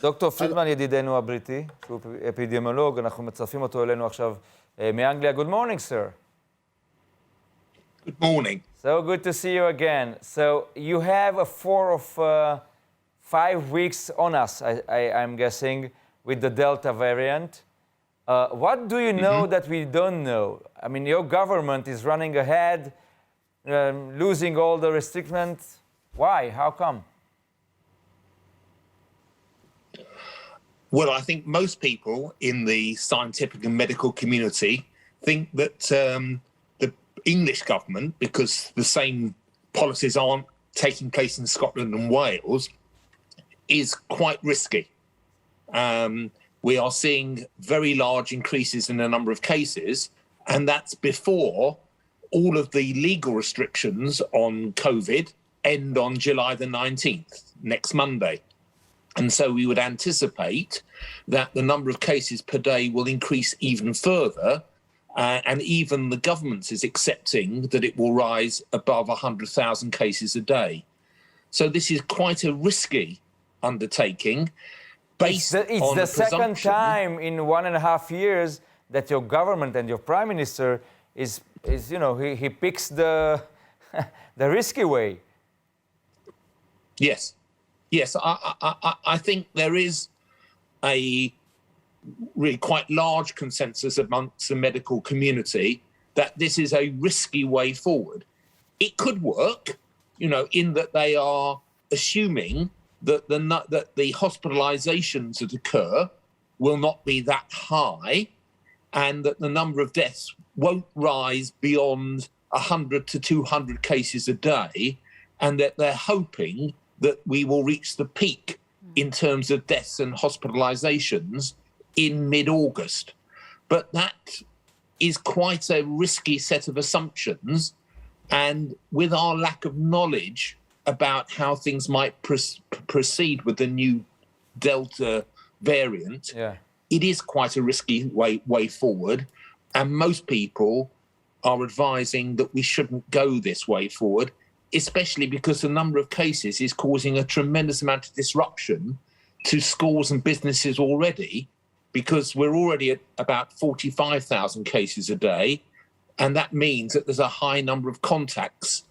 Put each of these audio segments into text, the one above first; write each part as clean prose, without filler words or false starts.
דוקטור פרידמן ידידנו הבריטי, שהוא אפידמיולוג, אנחנו מצרפים אותו אלינו עכשיו מאנגליה. Good morning, sir. Good morning. So good to see you again. So you have a 4 or 5 weeks on us, I'm guessing, with the Delta variant. What do you know that we don't know? I mean, your government is running ahead, losing all the restrictions. Why? How come? Well, I think most people in the scientific and medical community think that the English government, because the same policies aren't taking place in Scotland and Wales, is quite risky. We are seeing very large increases in the number of cases, and that's before all of the legal restrictions on COVID end on July the 19th, next Monday. And so we would anticipate that the number of cases per day will increase even further, and even the government is accepting that it will rise above 100,000 cases a day. So this is quite a risky undertaking based on It's the second time in 1.5 years that your government and your prime minister is you know, he picks the the risky way. Yes. Yes, I think there is a really quite large consensus amongst the medical community that this is a risky way forward. It could work, you know, in that they are assuming that the hospitalizations that occur will not be that high, and that the number of deaths won't rise beyond 100 to 200 cases a day, and that they're hoping that we will reach the peak in terms of deaths and hospitalizations in mid-August. But that is quite a risky set of assumptions, and with our lack of knowledge about how things might proceed with the new Delta variant, it is quite a risky way forward, and most people are advising that we shouldn't go this way forward, especially because the number of cases is causing a tremendous amount of disruption to schools and businesses already, because we're already at about 45,000 cases a day, and that means that there's a high number of contacts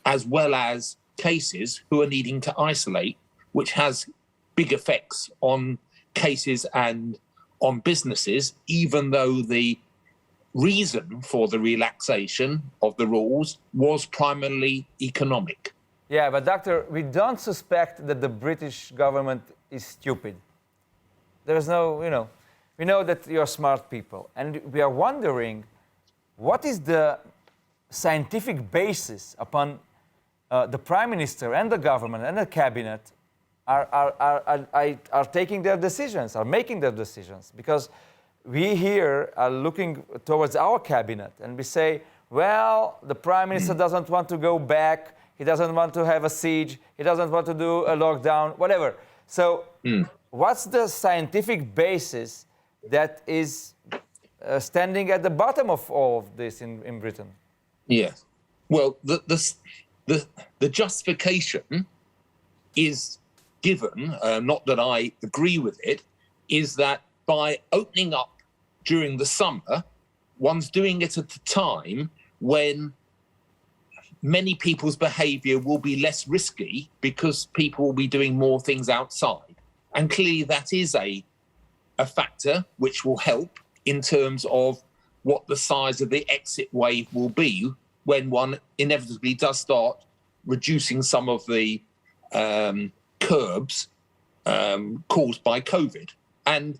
as well as cases who are needing to isolate, which has big effects on cases and on businesses, even though the reason for the relaxation of the rules was primarily economic. Yeah, but doctor, we don't suspect that the British government is stupid. There's no, you know, we know that you're smart people, and we are wondering what is the scientific basis upon the Prime Minister and the government and the cabinet are taking their decisions, are making their decisions, because we here are looking towards our cabinet and we say, well, the Prime Minister doesn't want to go back, he doesn't want to have a siege, he doesn't want to do a lockdown, whatever. So what's the scientific basis that is standing at the bottom of all of this in Britain? Yes. Well, the justification is given, not that I agree with it, is that by opening up during the summer, one's doing it at a time when many people's behaviour will be less risky because people will be doing more things outside. And clearly that is a factor which will help in terms of what the size of the exit wave will be when one inevitably does start reducing some of the curbs caused by COVID. And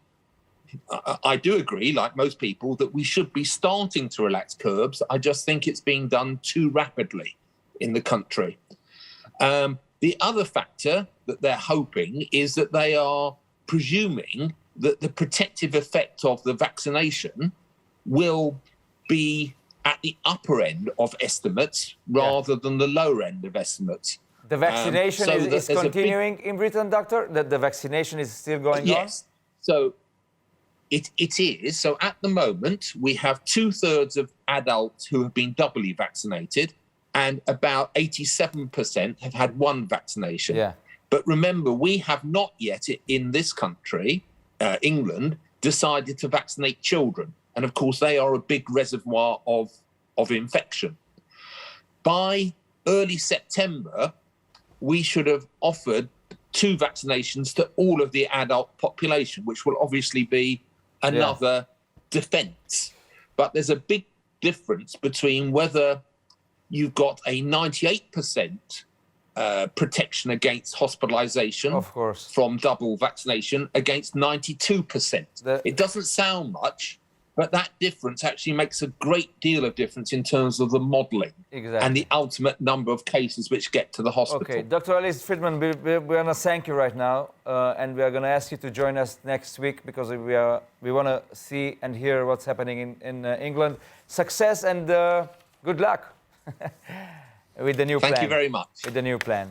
I do agree, like most people, that we should be starting to relax curbs. I just think it's being done too rapidly in the country. The other factor that they're hoping is that they are presuming that the protective effect of the vaccination will be at the upper end of estimates rather than the lower end of estimates. The vaccination is continuing in Britain, doctor? The vaccination is still going on? Yes. So it is. So at the moment, we have 2/3 of adults who have been doubly vaccinated, and about 87% have had one vaccination. Yeah. But remember, we have not yet in this country, England, decided to vaccinate children. And of course, they are a big reservoir of infection. By early September, we should have offered 2 vaccinations to all of the adult population, which will obviously be another defence. But there's a big difference between whether you've got a 98% protection against hospitalisation from double vaccination against 92%. It doesn't sound much, but that difference actually makes a great deal of difference in terms of the modelling and the ultimate number of cases which get to the hospital. Okay, Dr. Alice Friedman, we're going to thank you right now, and we are going to ask you to join us next week because we want to see and hear what's happening in England. Success and good luck with the new plan. Thank you very much. With the new plan.